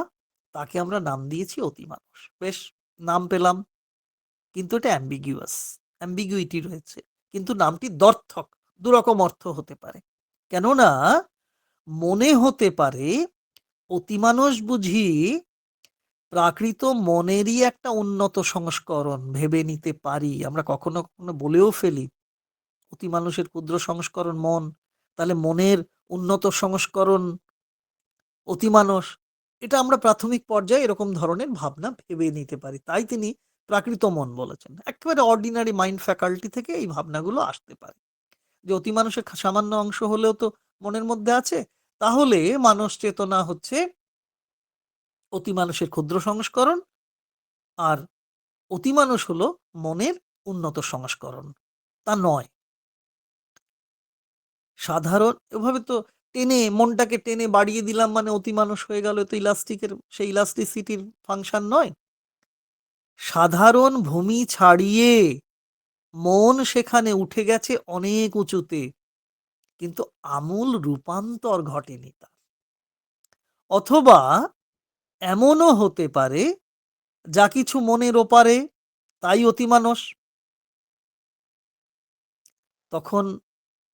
তাকে আমরা নাম দিয়েছি অতিমানস। বেশ, নাম পেলাম, কিন্তু এটা অ্যাম্বিগুইটি রয়েছে, কিন্তু নামটি দ্ব্যর্থক, দুরকম অর্থ হতে পারে। কেননা মনে হতে পারে অতিমানস বুঝি প্রাকৃত মনেরই একটা উন্নত সংস্করণ ভেবে নিতে পারি। আমরা কখনো কখনো বলেও ফেলি অতিমানুষের ক্ষুদ্র সংস্করণ মন, তাহলে মনের উন্নত সংস্করণ অতিমানস। এটা আমরা প্রাথমিক পর্যায়ে এরকম ধরনের ভাবনা ভেবে নিতে পারি, তাই তিনি প্রাকৃত মন বলেছেন। একেবারে অর্ডিনারি মাইন্ড ফ্যাকাল্টি থেকে এই ভাবনাগুলো আসতে পারে যে অতিমানুষের সামান্য অংশ হলেও তো মনের মধ্যে আছে, তাহলে মানস চেতনা হচ্ছে অতিমানুষের ক্ষুদ্র সংস্করণ, আর অতিমানুষ হলো মনের উন্নত সংস্করণ। তা নয়। সাধারণ এভাবে তো মনটাকে টেনে বাড়িয়ে দিলাম মানে অতিমানুষ হয়ে গেল, তো সেই ইলাস্টিসিটির ফাংশন নয়। সাধারণ ভূমি ছাড়িয়ে মন সেখানে উঠে গেছে অনেক উঁচুতে, কিন্তু আমূল রূপান্তর ঘটেনি তার। অথবা এমনও হতে পারে যা কিছু মনের ওপারে, তাই অতিমানস। তখন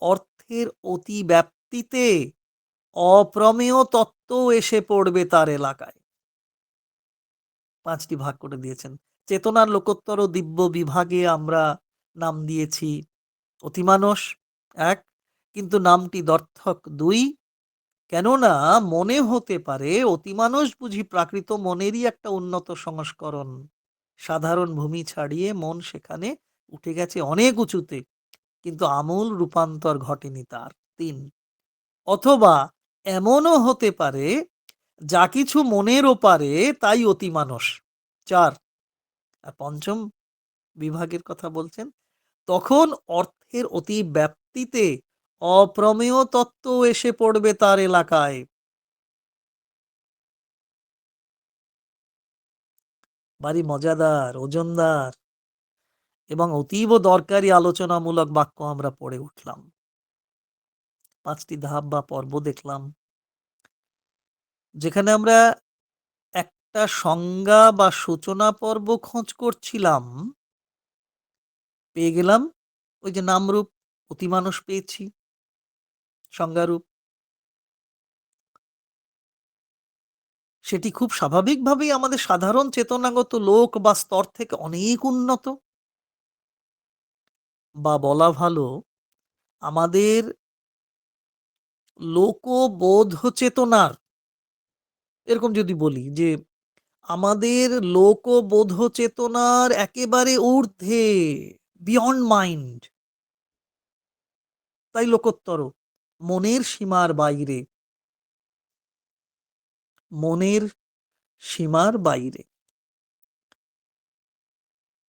অর্থের অতিব্যাপ্তিতে অপ্রমেয় তত্ত্ব এসে পড়বে তার এলাকায়। ৫টি ভাগ করে দিয়েছেন। চেতনার লোকোত্তর ও দিব্য বিভাগে আমরা নাম দিয়েছি অতিমানস ১, কিন্তু নামটি দ্ব্যর্থক ২। কেননা মনে হতে পারে অতিমানস বুঝি প্রাকৃত মনেরই একটা উন্নত সংস্করণ। সাধারণ ভূমি ছাড়িয়ে মন সেখানে উঠে গেছে অনেক উঁচুতে, কিন্তু আমূল রূপান্তর ঘটেনি তার। ৩, অথবা এমনও হতে পারে যা কিছু মনের ওপারে তাই অতিমানস। ৪, আর ৫ম বিভাগের কথা বলছেন, তখন অর্থের অতি ব্যাপ্তিতে অপ্রমেয় তত্ত্ব এসে পড়বে তার এলাকায়। ভারী মজাদার, ওজনদার এবং অতীব দরকারি আলোচনামূলক বাক্য আমরা পড়ে উঠলাম। ৫টি ধাপ বা পর্ব দেখলাম, যেখানে আমরা একটা সংজ্ঞা বা সূচনা পর্ব খোঁজ করছিলাম, পেয়ে গেলাম। ওই যে নামরূপ অতিমানস পেয়েছি, সংজ্ঞারূপ। সেটি খুব স্বাভাবিকভাবেই আমাদের সাধারণ চেতনাগত লোক বা স্তর থেকে অনেক উন্নত, বা বলা ভালো আমাদের লোকবোধ চেতনার, এরকম যদি বলি যে আমাদের লোকবোধ চেতনার একেবারে ঊর্ধ্বে, বিয়ন্ড মাইন্ড, তাই লোকোত্তর, মনের সীমার বাইরে, মনের সীমার বাইরে।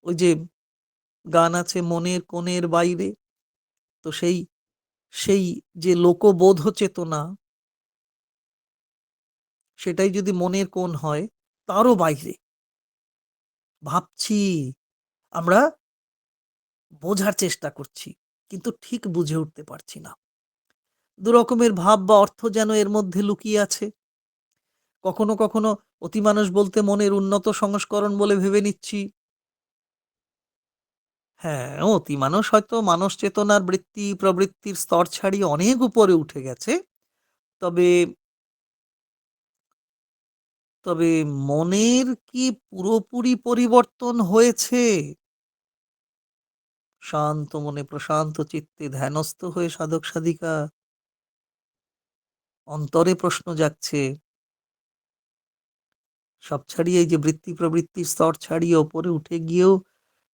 ওই যে গান আছে মনের কোণের বাইরে, তো সেই সেই যে লোকবোধ চেতনা, সেটাই যদি মনের কোণ হয়, তারও বাইরে ভাবছি, আমরা বোঝার চেষ্টা করছি, কিন্তু ঠিক বুঝে উঠতে পারছি না। দুরকমের ভাব বা অর্থ যেন এর মধ্যে লুকিয়ে আছে। কখনো কখনো অতিমানস বলতে মনের উন্নত সংস্করণ বলে ভেবে নিচ্ছি। হ্যাঁ, অতিমানস হয়তো মানস চেতনার বৃত্তি প্রবৃত্তির স্তর ছাড়িয়ে অনেক উপরে উঠে গেছে। তবে তবে মনের কি পুরোপুরি পরিবর্তন হয়েছে? শান্ত মনে প্রশান্ত চিত্তে ধ্যানস্থ হয়ে সাধক সাধিকা অন্তরে প্রশ্ন জাগছে, সব ছাড়িয়ে এই যে বৃত্তি প্রবৃত্তির স্তর ছাড়িয়ে ওপরে উঠে গিয়েও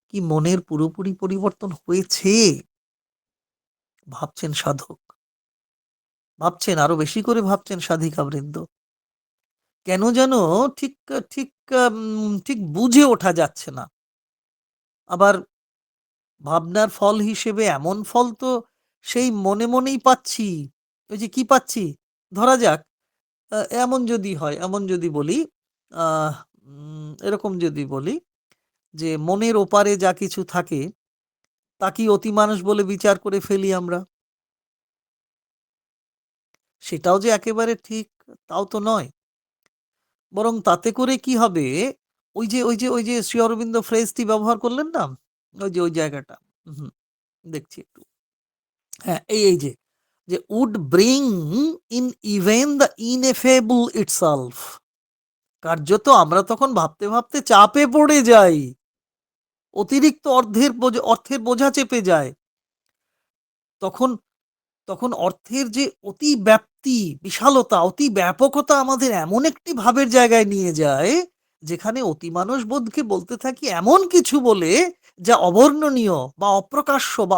কি মনের পুরোপুরি পরিবর্তন হয়েছে? ভাবছেন সাধক, ভাবছেন, আরো বেশি করে ভাবছেন সাধিকা বৃন্দ। কেন যেন ঠিক ঠিক ঠিক বুঝে ওঠা যাচ্ছে না। আবার ভাবনার ফল হিসেবে এমন ফল তো সেই মনে মনেই পাচ্ছি। ওই যে কি পাচ্ছি, ধরা যাক এমন যদি হয়, এমন যদি বলি, এরকম যদি বলি যে মনের ওপারে যা কিছু থাকে তা কি অতি মানুষ বলে বিচার করে ফেলি আমরা। সেটাও যে একেবারে ঠিক তাও তো নয়, বরং তাতে করে কি হবে, ওই যে শ্রী অরবিন্দ ফ্রেজটি ব্যবহার করলেন না, ওই যে ওই জায়গাটা, হুম, দেখছি একটু, হ্যাঁ, এই যে যে would bring in even the ineffable itself. কার্যত আমরা তখন ভাবতে ভাবতে চাপে পড়ে যাই, অতিরিক্ত অর্থের বোঝা চেপে যায়। তখন তখন অর্থের যে অতি ব্যাপ্তি, বিশালতা, অতি ব্যাপকতা আমাদের এমন একটি ভাবের জায়গায় নিয়ে যায় যেখানে অতিমানস বোধকে বলতে থাকি এমন কিছু বলে যা অবর্ণনীয় বা অপ্রকাশ্য বা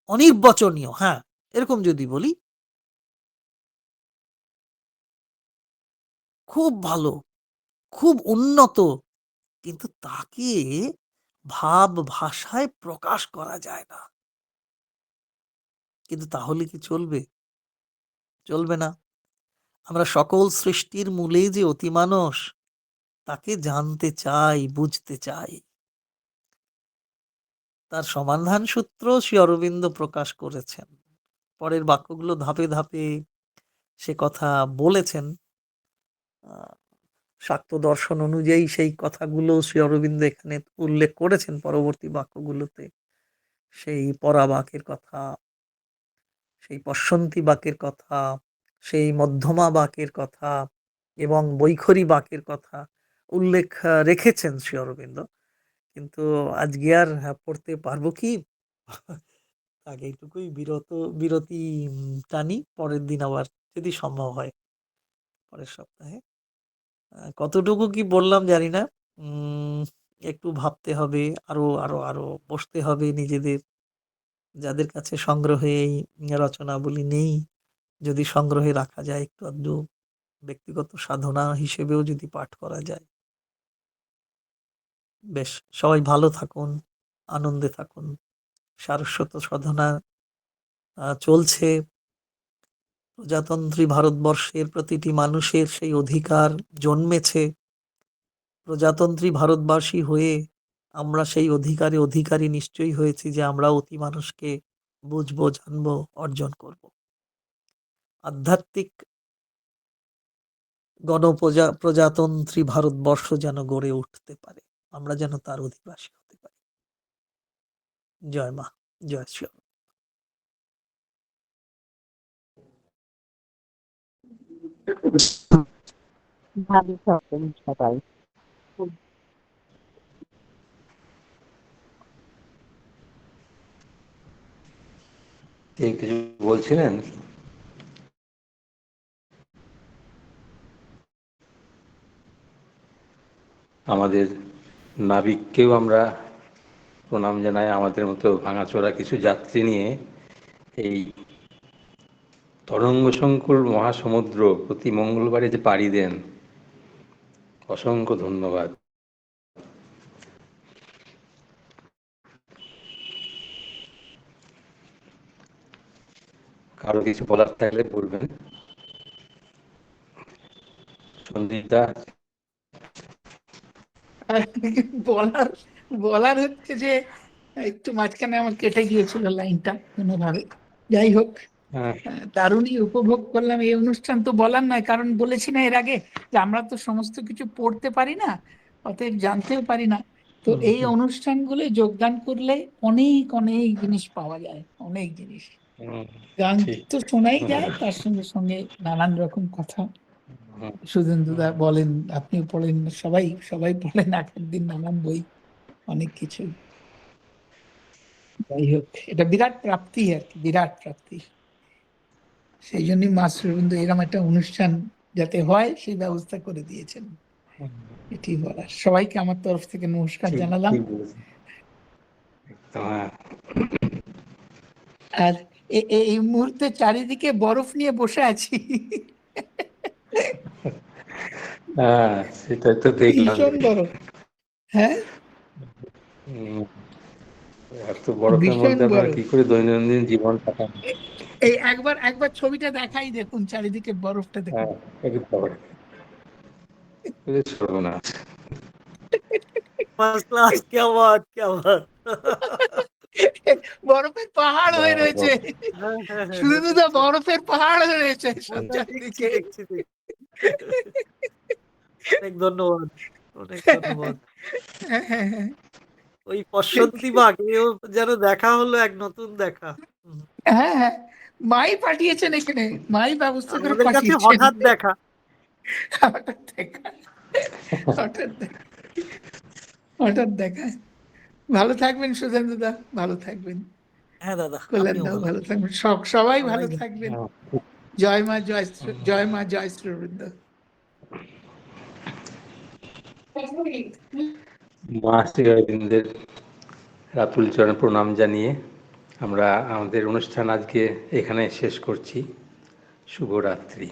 অনির্বচনীয়। হ্যাঁ, এরকম যদি বলি, খুব ভালো, খুব উন্নত, কিন্তু তাকে ভাব ভাষায় প্রকাশ করা যায় না। কিন্তু তাহলে কি চলবে? চলবে না। আমরা সকল সৃষ্টির মূলে যে অতিমানস তাকে জানতে চাই, বুঝতে চাই। তার সমাধান সূত্র শ্রী অরবিন্দ প্রকাশ করেছেন। পরের বাক্যগুলো ধাপে ধাপে সে কথা বলেছেন। শাক্ত দর্শন অনুযায়ী সেই কথাগুলো শ্রী অরবিন্দ এখানে উল্লেখ করেছেন পরবর্তী বাক্যগুলোতে। সেই পরাবাকের কথা, সেই পশ্যন্তী বাকের কথা, সেই মধ্যমা বাকের কথা এবং বৈখরী বাকের কথা উল্লেখ রেখেছেন শ্রী অরবিন্দ। কিন্তু আজকে আর পড়তে পারবো কি? আগে এইটুকুই বিরতি টানি, পরের দিন আবার যদি সম্ভব হয় পরের সপ্তাহে। কতটুকু কি বললাম জানি না। একটু ভাবতে হবে, আরো আরো আরো বসতে হবে নিজেদের, যাদের কাছে সংগ্রহে এই রচনাবলী নেই, যদি সংগ্রহে রাখা যায়, একটু আধটু ব্যক্তিগত সাধনা হিসেবেও যদি পাঠ করা যায়। বেশ, সবাই ভালো থাকুন, আনন্দে থাকুন। সারস্বত সাধনা চলছে। প্রজাতন্ত্রী ভারতবর্ষের প্রতিটি মানুষের সেই অধিকার জন্মেছে। প্রজাতন্ত্রী ভারতবাসী হয়ে আমরা সেই অধিকারী নিশ্চয়ই হয়েছি যে আমরা অতি মানুষকে বুঝবো, জানবো, অর্জন করব। আধ্যাত্মিক প্রজাতন্ত্রী ভারতবর্ষ যেন গড়ে উঠতে পারে, আমরা যেন তার অধিবাসী হতে পারি। জয় মা, জয় শ্রী। ভালো থাকবেন সবাই। কিছু বলছিলেন? আমাদের নাবিককেও আমরা প্রণাম জানাই। আমাদের মতো ভাঙাচোরা কিছু যাত্রী নিয়ে এই তরঙ্গসংকুল মহাসমুদ্র প্রতি মঙ্গলবারে যে পাড়ি দেন, অসংখ্য ধন্যবাদ। কারো কিছু বলার থাকলে বলবেন। সন্দীপদা? বলার বলার হচ্ছে যে একটু মাঝখানে আমার কেটে গিয়েছিল লাইনটা কোনোভাবে। যাই হোক, হ্যাঁ, দারুণই উপভোগ করলাম এই অনুষ্ঠান। তো বলার নয়, কারণ বলেছি না এর আগে যে আমরা তো সমস্ত কিছু পড়তে পারি না, অতএব জানতেও পারি না। তো এই অনুষ্ঠানগুলো যোগদান করলে অনেক অনেক জিনিস পাওয়া যায়, অনেক জিনিস। গান ঠিক। তো শোনাই যায়, তার সঙ্গে সঙ্গে নানান রকম কথা। হুম, সুধীন্দ্রদা বলেন, আপনিও পড়েন, সবাই সবাই পড়েন এক একদিন নানান বই, অনেক কিছু। যাই হোক, এটা বিরাট প্রাপ্তি আর কি, বিরাট প্রাপ্তি। সেই জন্যই মাস্টারবৃন্দ এরকম একটা অনুষ্ঠান যাতে হয় সেই ব্যবস্থা করে দিয়েছেন, এটি বলার। সবাইকে আমার তরফ থেকে নমস্কার ঠিক জানালাম। ঠিক বলেছেন। একদম, হ্যাঁ। আর এই মুহূর্তে চারিদিকে বরফ নিয়ে বসে আছি। হ্যাঁ, সেটাই তো দেখলাম। ভীষণ বরফ, হ্যাঁ উম, এত বরফের ভীষণ মধ্যে আপনারা বরফ। কি করে দৈনন্দিন জীবন কাটান? এই একবার ছবিটা দেখাই, দেখুন চারিদিকে বরফটা দেখুন। হ্যাঁ, একটু ব্যাপার সর্বনাশ। ফার্স্ট ক্লাস, क्या बात क्या बात। বরফের পাহাড় হয়ে রয়েছে, হ্যাঁ হ্যাঁ হ্যাঁ শুধু দেখছি। বরফের পাহাড় হয়ে রয়েছে সব দেখছি চারিদিকে। দেখছি দেখছি। অনেক ধন্যবাদ, অনেক ধন্যবাদ। হ্যাঁ, হ্যাঁ, হ্যাঁ। ওই পশ্চন্তি বাঘ এও যেন দেখা হলো, এক নতুন দেখা। হ্যাঁ, হ্যাঁ, মাই পাঠিয়েছেন এখানে, মাই ব্যবস্থা করে আমাদের কাছে পাঠিয়েছেন। হঠাৎ দেখা। হঠাৎ দেখা, হঠাৎ দেখা, হঠাৎ দেখা। ভালো থাকবেন সুধেন্দু দা, ভালো থাকবেন। হ্যাঁ দাদা, কল্যাণ আপনিও দাও ভালো। ভালো থাকবেন, সবাই ভালো সবাই থাকবেন। হ্যাঁ, জয় মা, জয় মা, জয় শ্রীবৃন্দ। মা শ্রীঅরবিন্দের রাতুল চরণ প্রণাম জানিয়ে আমরা আমাদের অনুষ্ঠান আজকে এখানে শেষ করছি। শুভরাত্রি।